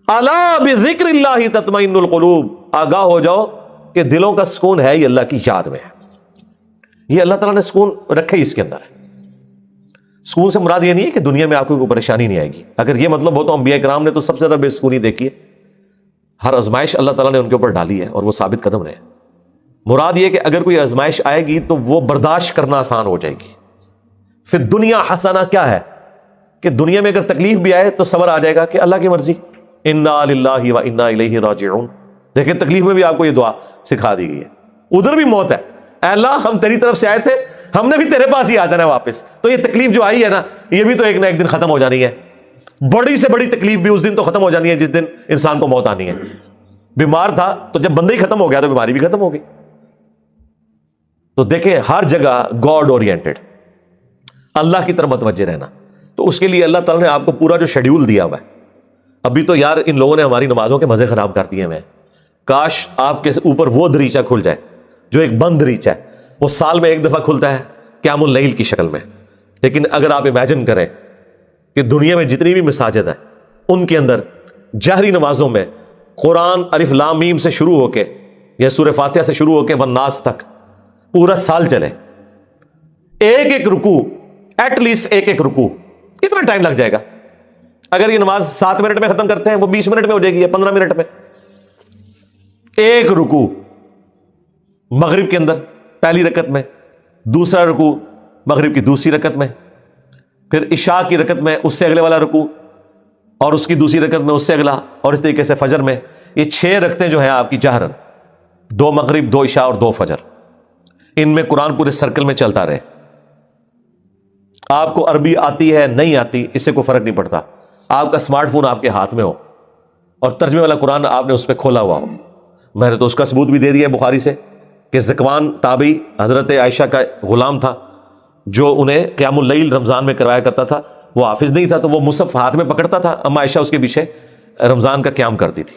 الا بذکر اللہ تطمئن القلوب، آگاہ ہو جاؤ کہ دلوں کا سکون ہے یہ اللہ کی یاد میں ہے. یہ اللہ تعالیٰ نے سکون رکھے اس کے اندر ہے. سکون سے مراد یہ نہیں ہے کہ دنیا میں آپ کو کوئی پریشانی نہیں آئے گی. اگر یہ مطلب ہو تو انبیاء کرام نے تو سب سے زیادہ بے سکونی دیکھی ہے. ہر آزمائش اللہ تعالیٰ نے ان کے اوپر ڈالی ہے اور وہ ثابت قدم رہے. مراد یہ کہ اگر کوئی آزمائش آئے گی تو وہ برداشت کرنا آسان ہو جائے گی. پھر دنیا حسنہ کیا ہے کہ دنیا میں اگر تکلیف بھی آئے تو صبر آ جائے گا کہ اللہ کی مرضی، انا للہ و انا الیہ راجعون. دیکھیں تکلیف میں بھی آپ کو یہ دعا سکھا دی گئی ہے. ادھر بھی موت ہے، اے اللہ ہم تیری طرف سے آئے تھے، ہم نے بھی تیرے پاس ہی آ جانا ہے واپس. تو یہ تکلیف جو آئی ہے نا، یہ بھی تو ایک نہ ایک دن ختم ہو جانی ہے. بڑی سے بڑی تکلیف بھی اس دن تو ختم ہو جانی ہے جس دن انسان کو موت آنی ہے. بیمار تھا تو جب بندہ ہی ختم ہو گیا تو بیماری بھی ختم ہو گئی. تو دیکھیں ہر جگہ گاڈ اورینٹڈ، اللہ کی طرف متوجہ رہنا. تو اس کے لیے اللہ تعالیٰ نے آپ کو پورا جو شیڈیول دیا ہوا ہے. ابھی تو یار ان لوگوں نے ہماری نمازوں کے مزے خراب کر دیے ہیں. کاش آپ کے اوپر وہ دریچہ کھل جائے جو ایک بند دریچہ ہے، وہ سال میں ایک دفعہ کھلتا ہے قیام اللیل کی شکل میں. لیکن اگر آپ امیجن کریں کہ دنیا میں جتنی بھی مساجد ہیں ان کے اندر جہری نمازوں میں قرآن الف لام میم سے شروع ہو کے یا سورہ فاتحہ سے شروع ہو کے والناس تک پورا سال چلے، ایک ایک رکوع ایٹ لیسٹ ایک ایک رکوع، کتنا ٹائم لگ جائے گا؟ اگر یہ نماز 7 منٹ میں ختم کرتے ہیں وہ 20 منٹ میں ہو جائے گی یا 15 منٹ میں. ایک رکوع مغرب کے اندر پہلی رکعت میں، دوسرا رکوع مغرب کی دوسری رکعت میں، پھر عشاء کی رکعت میں اس سے اگلے والا رکوع، اور اس کی دوسری رکعت میں اس سے اگلا، اور اس طریقے سے فجر میں. یہ 6 رکعتیں جو ہیں آپ کی جہرن، 2 مغرب 2 عشاء اور 2 فجر، ان میں قرآن پورے سرکل میں چلتا رہے. آپ کو عربی آتی ہے نہیں آتی اس سے کوئی فرق نہیں پڑتا. آپ کا اسمارٹ فون آپ کے ہاتھ میں ہو اور ترجمے والا قرآن آپ نے اس پہ کھولا ہوا ہو. میں نے تو اس کا ثبوت بھی دے دیا بخاری سے کہ ذکوان تابعی حضرت عائشہ کا غلام تھا جو انہیں قیام اللیل رمضان میں کروایا کرتا تھا. وہ حافظ نہیں تھا تو وہ مصحف ہاتھ میں پکڑتا تھا، اما عائشہ اس کے پیچھے رمضان کا قیام کرتی تھی.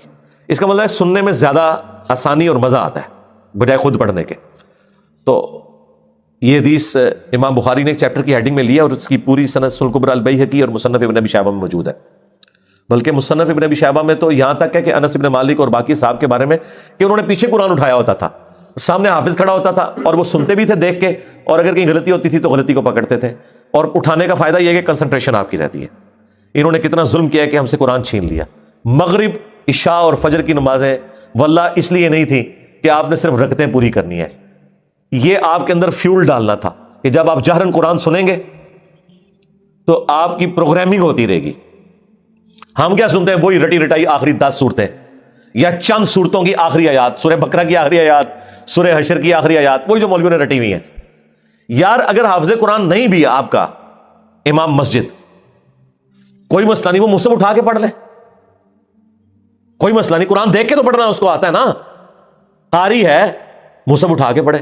اس کا مطلب ہے سننے میں زیادہ آسانی اور مزہ آتا ہے بجائے خود پڑھنے کے. تو یہ حدیث امام بخاری نے ایک چیپٹر کی ہیڈنگ میں لیا اور اس کی پوری سند سنن کبری البیہقی اور مصنف ابن ابی شیبہ میں موجود ہے. بلکہ مصنف ابن ابی شیبہ میں تو یہاں تک ہے کہ انس بن مالک اور باقی صاحب کے بارے میں کہ انہوں نے پیچھے قرآن اٹھایا ہوتا تھا، سامنے حافظ کھڑا ہوتا تھا اور وہ سنتے بھی تھے دیکھ کے، اور اگر کہیں غلطی ہوتی تھی تو غلطی کو پکڑتے تھے. اور اٹھانے کا فائدہ یہ ہے کہ کنسنٹریشن آپ کی رہتی ہے. انہوں نے کتنا ظلم کیا ہے کہ ہم سے قرآن چھین لیا. مغرب عشاء اور فجر کی نمازیں واللہ اس لیے نہیں تھی کہ آپ نے صرف رکعتیں پوری کرنی ہے، یہ آپ کے اندر فیول ڈالنا تھا کہ جب آپ جہرن قرآن سنیں گے تو آپ کی پروگرامنگ ہوتی رہے گی. ہم کیا سنتے ہیں؟ وہی رٹی رٹائی آخری 10 صورتیں یا چند صورتوں کی آخری آیات، سورہ بقرہ کی آخری آیات، سورہ حشر کی آخری آیات، وہی جو مولویوں نے رٹی ہوئی ہیں. یار اگر حافظ قرآن نہیں بھی آپ کا امام مسجد، کوئی مسئلہ نہیں، وہ مصحف اٹھا کے پڑھ لے، کوئی مسئلہ نہیں. قرآن دیکھ کے تو پڑھنا اس کو آتا ہے نا، قاری ہے مصحف اٹھا کے پڑھے.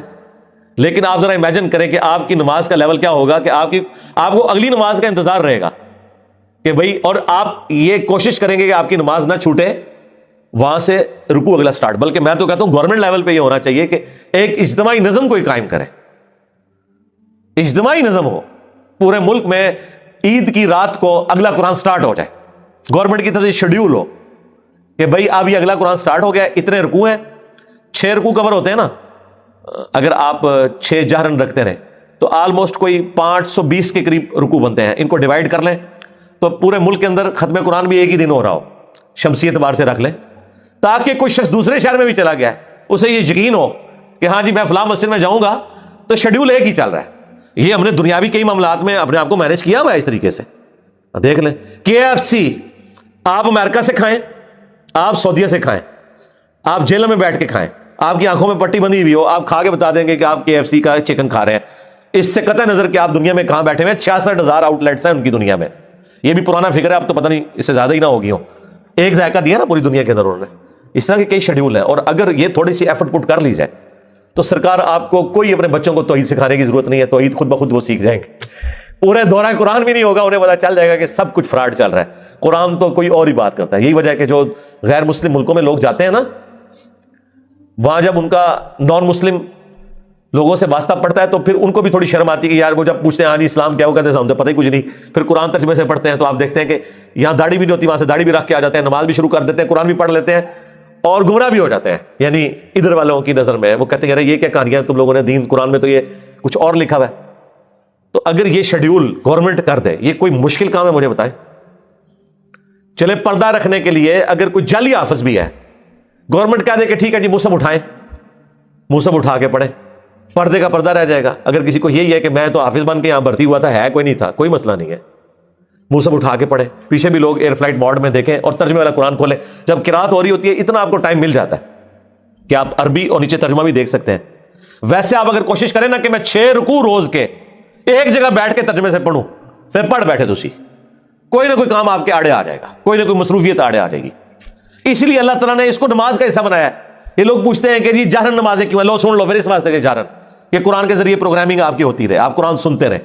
لیکن آپ ذرا امیجن کریں کہ آپ کی نماز کا لیول کیا ہوگا کہ آپ کو اگلی نماز کا انتظار رہے گا کہ بھائی، اور آپ یہ کوشش کریں گے کہ آپ کی نماز نہ چھوٹے وہاں سے رکوع اگلا سٹارٹ. بلکہ میں تو کہتا ہوں گورنمنٹ لیول پہ یہ ہونا چاہیے کہ ایک اجتماعی نظم کوئی قائم کرے، اجتماعی نظم ہو پورے ملک میں. عید کی رات کو اگلا قرآن سٹارٹ ہو جائے، گورنمنٹ کی طرف سے شیڈیول ہو کہ بھائی اب یہ اگلا قرآن سٹارٹ ہو گیا، اتنے رکوع ہیں، 6 رکوع کور ہوتے ہیں نا. اگر آپ 6 جہرن رکھتے رہیں تو آلموسٹ کوئی 520 کے قریب رکوع بنتے ہیں. ان کو ڈیوائڈ کر لیں تو پورے ملک کے اندر ختم قرآن بھی ایک ہی دن ہو رہا ہو، شمسی اعتبار سے رکھ لیں، تاکہ کوئی شخص دوسرے شہر میں بھی چلا گیا ہے اسے یہ یقین ہو کہ ہاں جی میں فلاں مسجد میں جاؤں گا تو شیڈیول ایک ہی چل رہا ہے. یہ ہم نے دنیاوی کئی معاملات میں اپنے آپ کو مینج کیا ہوا ہے اس طریقے سے. دیکھ لیں KFC آپ امریکہ سے کھائیں، آپ سعودیہ سے کھائیں، آپ جیلوں میں بیٹھ کے کھائیں، آپ کی آنکھوں میں پٹی بندی ہوئی ہو، آپ کھا کے بتا دیں گے کہ آپ KFC کا چکن کھا رہے ہیں. اس سے قطع نظر کہ آپ دنیا میں کہاں بیٹھے ہوئے. 66,000 آؤٹ لیٹس ہیں ان کی دنیا میں. یہ بھی پرانا فگر ہے، اب تو پتہ نہیں اس سے زیادہ ہی نہ ہوگی ہو. ایک ذائقہ دیا نا پوری دنیا کے اندر انہوں نے. اس طرح کے کئی شیڈیول ہیں، اور اگر یہ تھوڑی سی ایفرٹ پٹ کر لی جائے تو سرکار آپ کو کوئی اپنے بچوں کو توحید سکھانے کی ضرورت نہیں ہے. توحید خود بخود وہ سیکھ جائیں گے. پورے دورہ قرآن بھی نہیں ہوگا، انہیں پتا چل جائے گا کہ سب کچھ فراڈ چل رہا ہے. قرآن تو کوئی اور ہی بات کرتا ہے. یہی وجہ ہے کہ جو غیر مسلم ملکوں میں لوگ جاتے ہیں نا، وہاں جب ان کا نان مسلم لوگوں سے واسطہ پڑتا ہے تو پھر ان کو بھی تھوڑی شرم آتی ہے کہ یار وہ جب پوچھتے ہیں ہاں جی اسلام کیا، وہ کہتے ہیں ہم تو پتہ ہی کچھ نہیں. پھر قرآن ترجمے سے پڑھتے ہیں تو آپ دیکھتے ہیں کہ یہاں داڑھی بھی نہیں ہوتی، وہاں سے داڑھی بھی رکھ کے آ جاتے ہیں، نماز بھی شروع کر دیتے ہیں، قرآن بھی پڑھ لیتے ہیں اور گمراہ بھی ہو جاتے ہیں. یعنی ادھر والوں کی نظر میں وہ کہتے ہیں یہ کیا کہانیاں تم لوگوں نے، دین قرآن میں تو یہ کچھ اور لکھا ہوا ہے. تو اگر یہ شیڈیول گورنمنٹ کر دے، یہ کوئی مشکل کام ہے مجھے بتائیں؟ چلے پردہ رکھنے کے لیے اگر کوئی جعلی حافظ بھی ہے، گورنمنٹ کہہ دے کہ ٹھیک ہے جی مصحف اٹھائیں، مصحف اٹھا کے پڑھیں، پردے کا پردہ رہ جائے گا. اگر کسی کو یہی ہے کہ میں تو حافظ بن کے یہاں بھرتی ہوا تھا، ہے کوئی نہیں تھا، کوئی مسئلہ نہیں ہے، مصحف اٹھا کے پڑھیں. پیچھے بھی لوگ ایئر فلائٹ موڈ میں دیکھیں اور ترجمے والا قرآن کھولیں. جب قرات ہو رہی ہوتی ہے اتنا آپ کو ٹائم مل جاتا ہے کہ آپ عربی اور نیچے ترجمہ بھی دیکھ سکتے ہیں. ویسے آپ اگر کوشش کریں نا کہ میں 6 رکوع روز کے ایک جگہ بیٹھ کے ترجمے سے پڑھوں، پھر پڑھ بیٹھے تو کوئی نہ کوئی کام آپ کے آڑے آ جائے گا، کوئی نہ کوئی مصروفیت آڑے آ جائے گی. اس لیے اللہ تعالیٰ نے اس کو نماز کا حصہ بنایا ہے. یہ لوگ پوچھتے ہیں کہ جی جہرن نمازیں کیوں ہیں، لو سن لو پھر اس واسطے کہ جہرن یہ قرآن کے ذریعے پروگرامنگ آپ کی ہوتی رہے، آپ قرآن سنتے رہے.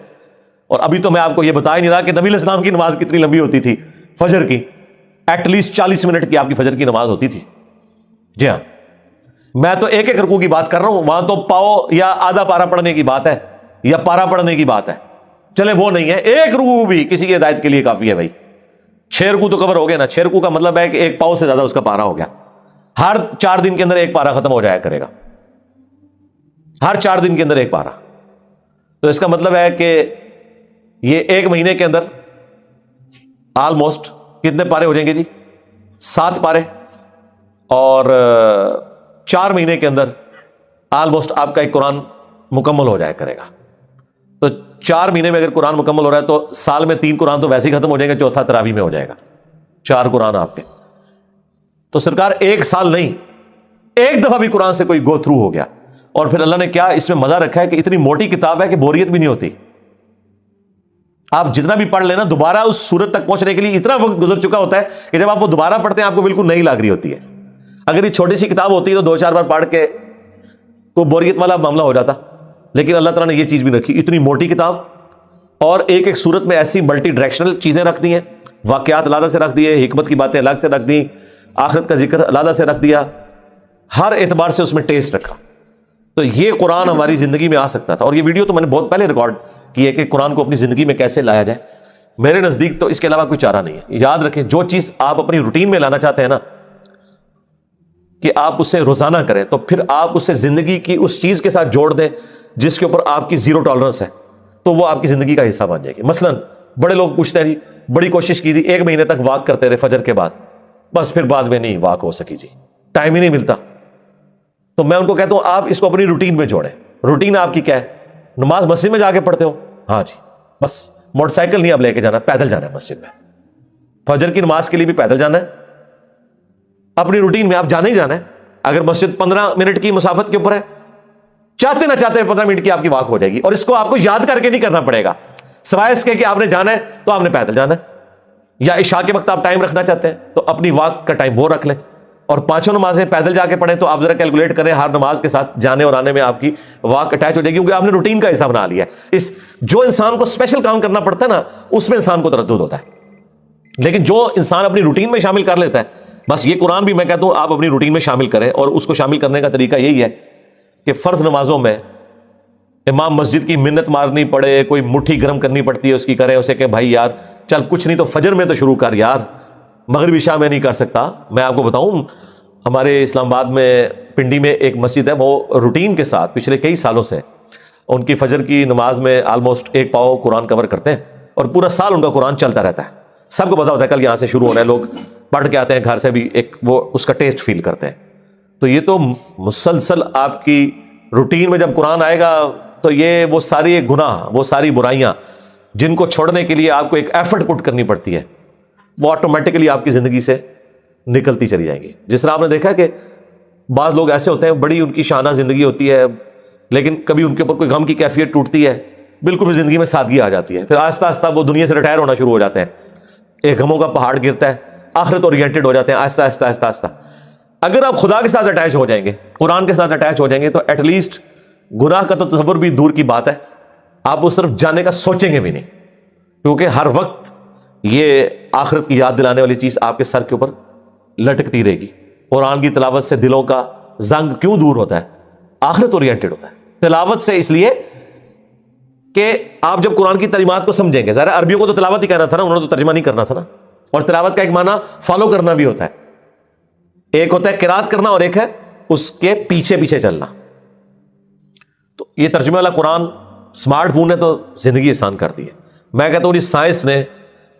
اور ابھی تو میں آپ کو یہ بتا ہی نہیں رہا کہ نبی علیہ السلام کی نماز کتنی لمبی ہوتی تھی. فجر کی ایٹ لیسٹ 40 منٹ کی آپ کی فجر کی نماز ہوتی تھی. جی ہاں، میں تو ایک رکوع کی بات کر رہا ہوں، وہاں تو پاؤ یا آدھا پارا پڑھنے کی بات ہے یا پارا پڑھنے کی بات ہے. چلے وہ نہیں ہے، ایک رکوع بھی کسی کی ہدایت کے لیے کافی ہے بھائی. 6 رکوع تو کور ہو گئے نا. 6 رکوع کا مطلب ہے کہ ایک پاؤ سے زیادہ اس کا پارا ہو گیا. ہر 4 دن کے اندر ایک پارا ختم ہو جایا کرے گا، ہر 4 دن کے اندر ایک پارا. تو اس کا مطلب ہے کہ یہ ایک مہینے کے اندر آلموسٹ کتنے پارے ہو جائیں گے جی؟ 7 پارے. اور 4 مہینے کے اندر آلموسٹ آپ کا ایک قرآن مکمل ہو جایا کرے گا. تو 4 مہینے میں اگر قرآن مکمل ہو رہا ہے تو سال میں 3 قرآن تو ویسے ہی ختم ہو جائیں گے، چوتھا تراویح میں ہو جائے گا. 4 قرآن آپ کے. تو سرکار ایک سال نہیں، ایک دفعہ بھی قرآن سے کوئی گو تھرو ہو گیا. اور پھر اللہ نے کیا اس میں مزہ رکھا ہے کہ اتنی موٹی کتاب ہے کہ بوریت بھی نہیں ہوتی. آپ جتنا بھی پڑھ لینا دوبارہ اس صورت تک پہنچنے کے لیے اتنا وقت گزر چکا ہوتا ہے کہ جب آپ وہ دوبارہ پڑھتے ہیں آپ کو بالکل نئی لگ رہی ہوتی ہے. اگر یہ چھوٹی سی کتاب ہوتی ہے تو 2-4 بار پڑھ کے کوئی بوریت والا معاملہ ہو جاتا. لیکن اللہ تعالیٰ نے یہ چیز بھی رکھی، اتنی موٹی کتاب، اور ایک ایک صورت میں ایسی ملٹی ڈائریکشنل چیزیں رکھ دی ہیں. واقعات علیحدہ سے رکھ دیے، حکمت کی باتیں الگ سے رکھ دی، آخرت کا ذکر علیحدہ سے رکھ دیا، ہر اعتبار سے اس میں ٹیسٹ رکھا. تو یہ قرآن ہماری زندگی میں آ سکتا تھا. اور یہ ویڈیو تو میں نے بہت پہلے ریکارڈ کی ہے کہ قرآن کو اپنی زندگی میں کیسے لایا جائے. میرے نزدیک تو اس کے علاوہ کوئی چارہ نہیں ہے. یاد رکھیں جو چیز آپ اپنی روٹین میں لانا چاہتے ہیں نا کہ آپ اسے روزانہ کریں، تو پھر آپ اسے زندگی کی اس چیز کے ساتھ جوڑ دیں جس کے اوپر آپ کی 0 ٹالرنس ہے، تو وہ آپ کی زندگی کا حصہ بن جائے گی. مثلا بڑے لوگ پوچھتے ہیں جی بڑی کوشش کی تھی، 1 مہینے تک واک کرتے رہے فجر کے بعد، بس پھر بعد میں نہیں واک ہو سکی جی، ٹائم ہی نہیں ملتا. تو میں ان کو کہتا ہوں آپ اس کو اپنی روٹین میں جوڑیں. روٹین آپ کی کیا ہے؟ نماز مسجد میں جا کے پڑھتے ہو؟ ہاں جی، بس موٹر سائیکل نہیں اب لے کے جانا، پیدل جانا ہے مسجد میں. فجر کی نماز کے لیے بھی پیدل جانا ہے. اپنی روٹین میں آپ جانا ہی جانا ہے. اگر مسجد 15 منٹ کی مسافت کے اوپر ہے، چاہتے نہ چاہتے 15 منٹ کی آپ کی واک ہو جائے گی. اور اس کو آپ کو یاد کر کے نہیں کرنا پڑے گا، سوائے اس کے کہ آپ نے جانا ہے تو آپ نے پیدل جانا ہے. یا عشاء کے وقت آپ ٹائم رکھنا چاہتے ہیں تو اپنی واک کا ٹائم وہ رکھ لیں، اور 5 نمازیں پیدل جا کے پڑھیں. تو آپ ذرا کیلکولیٹ کریں، ہر نماز کے ساتھ جانے اور آنے میں آپ کی واک اٹیچ ہو جائے گی، کیونکہ آپ نے روٹین کا حصہ بنا لیا ہے. جو انسان کو اسپیشل کام کرنا پڑتا ہے نا، اس میں انسان کو تردد ہوتا ہے. لیکن جو انسان اپنی روٹین میں شامل کر لیتا ہے، بس یہ قرآن بھی میں کہتا ہوں آپ اپنی روٹین میں شامل کریں. اور اس کو شامل کرنے کا طریقہ یہی ہے کہ فرض نمازوں میں امام مسجد کی منت مارنی پڑے، کوئی مٹھی گرم کرنی پڑتی ہے اس کی، کرے اسے کہ بھائی یار چل کچھ نہیں تو فجر میں تو شروع کر یار، مغرب عشاء میں نہیں کر سکتا. میں آپ کو بتاؤں ہمارے اسلام آباد میں پنڈی میں ایک مسجد ہے، وہ روٹین کے ساتھ پچھلے کئی سالوں سے ان کی فجر کی نماز میں آلموسٹ 1 پاؤ قرآن کور کرتے ہیں، اور پورا سال ان کا قرآن چلتا رہتا ہے. سب کو پتا ہوتا ہے کل یہاں سے شروع ہونا ہے، لوگ پڑھ کے آتے ہیں گھر سے بھی، ایک وہ اس کا ٹیسٹ فیل کرتے ہیں. تو یہ تو مسلسل آپ کی روٹین میں جب قرآن آئے گا تو یہ وہ ساری گناہ، وہ ساری برائیاں جن کو چھوڑنے کے لیے آپ کو ایک ایفرٹ پٹ کرنی پڑتی ہے، وہ آٹومیٹکلی آپ کی زندگی سے نکلتی چلی جائیں گی. جس طرح آپ نے دیکھا کہ بعض لوگ ایسے ہوتے ہیں بڑی ان کی شانہ زندگی ہوتی ہے، لیکن کبھی ان کے اوپر کوئی غم کی کیفیت ٹوٹتی ہے، بالکل بھی زندگی میں سادگی آ جاتی ہے، پھر آہستہ آہستہ وہ دنیا سے ریٹائر ہونا شروع ہو جاتے ہیں. ایک غموں کا پہاڑ گرتا ہے، آخرت اورینٹڈ ہو جاتے ہیں آہستہ آہستہ آہستہ آہستہ. اگر آپ خدا کے ساتھ اٹیچ ہو جائیں گے، قرآن کے ساتھ اٹیچ ہو جائیں گے، تو ایٹ لیسٹ گناہ کا تو تصور بھی دور کی بات ہے، آپ اس طرف جانے کا سوچیں گے بھی نہیں، کیونکہ ہر وقت یہ آخرت کی یاد دلانے والی چیز آپ کے سر کے اوپر لٹکتی رہے گی. قرآن کی تلاوت سے دلوں کا زنگ کیوں دور ہوتا ہے؟ آخرت اورینٹڈ ہوتا ہے. تلاوت سے اس لیے کہ آپ جب قرآن کی تعلیمات کو سمجھیں گے، ظاہر عربیوں کو تو تلاوت ہی کہنا تھا نا، انہوں نے تو ترجمہ نہیں کرنا تھا نا، اور تلاوت کا ایک معنی فالو کرنا بھی ہوتا ہے، ایک ہوتا ہے قرات کرنا اور ایک ہے اس کے پیچھے پیچھے چلنا. تو یہ ترجمے والا قرآن اسمارٹ فون نے تو زندگی آسان کر دی ہے. میں کہتا ہوں اس سائنس نے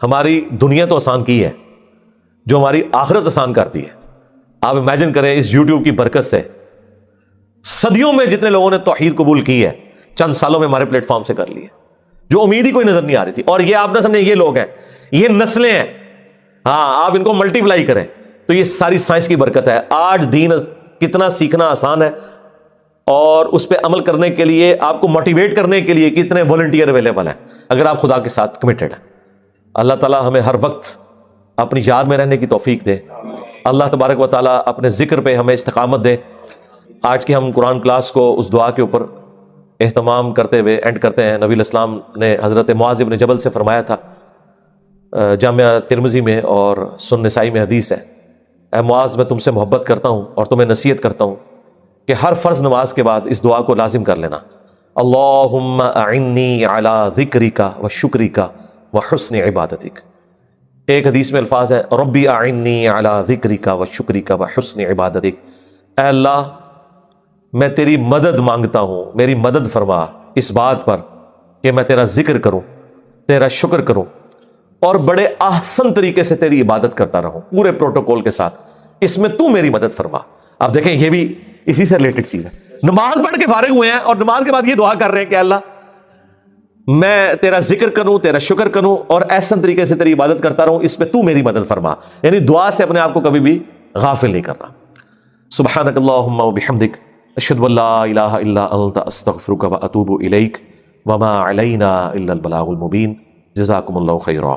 ہماری دنیا تو آسان کی ہے، جو ہماری آخرت آسان کرتی ہے. آپ امیجن کریں اس یوٹیوب کی برکت سے صدیوں میں جتنے لوگوں نے توحید قبول کی ہے چند سالوں میں ہمارے پلیٹ فارم سے کر لی ہے، جو امید ہی کوئی نظر نہیں آ رہی تھی. اور یہ آپ نہ سمجھیں یہ لوگ ہیں، یہ نسلیں ہیں. ہاں آپ ان کو ملٹی پلائی کریں تو یہ ساری سائنس کی برکت ہے. آج دین کتنا سیکھنا آسان ہے، اور اس پہ عمل کرنے کے لیے آپ کو موٹیویٹ کرنے کے لیے کتنے والنٹیئر اویلیبل ہیں اگر آپ خدا کے ساتھ کمیٹڈ ہیں. اللہ تعالیٰ ہمیں ہر وقت اپنی یاد میں رہنے کی توفیق دے. اللہ تبارک و تعالیٰ اپنے ذکر پہ ہمیں استقامت دے. آج کی ہم قرآن کلاس کو اس دعا کے اوپر اہتمام کرتے ہوئے اینڈ کرتے ہیں. نبی علیہ السلام نے حضرت معاذ بن جبل سے فرمایا تھا، جامعہ ترمذی میں اور سنن نسائی میں حدیث ہے، اے معاذ میں تم سے محبت کرتا ہوں اور تمہیں نصیحت کرتا ہوں کہ ہر فرض نماز کے بعد اس دعا کو لازم کر لینا، اللہم اعنی علی ذکرک و شکرک و حسن عبادتک. ایک حدیث میں الفاظ ہے ربی اعنی علی ذکرک و شکرک و حسن عبادتک، اے اللہ میں تیری مدد مانگتا ہوں، میری مدد فرما اس بات پر کہ میں تیرا ذکر کروں، تیرا شکر کروں اور بڑے احسن طریقے سے تیری عبادت کرتا رہوں پورے پروٹوکول کے ساتھ. اس میں تو میری مدد فرما. آپ دیکھیں یہ بھی اسی سے ریلیٹڈ چیز ہے. نماز پڑھ کے فارغ ہوئے ہیں اور نماز کے بعد یہ دعا کر رہے ہیں کہ اللہ میں تیرا ذکر کروں، تیرا شکر کروں اور احسن طریقے سے تیری عبادت کرتا رہوں، اس پہ تو میری مدد فرما. یعنی دعا سے اپنے آپ کو کبھی بھی غافل نہیں کرنا. سبحانک اللہم و بحمدک اشہد ان لا الہ الا انت استغفرک و اتوب الیک وما علینا الا البلاغ المبین. جزاکم اللہ خیرا.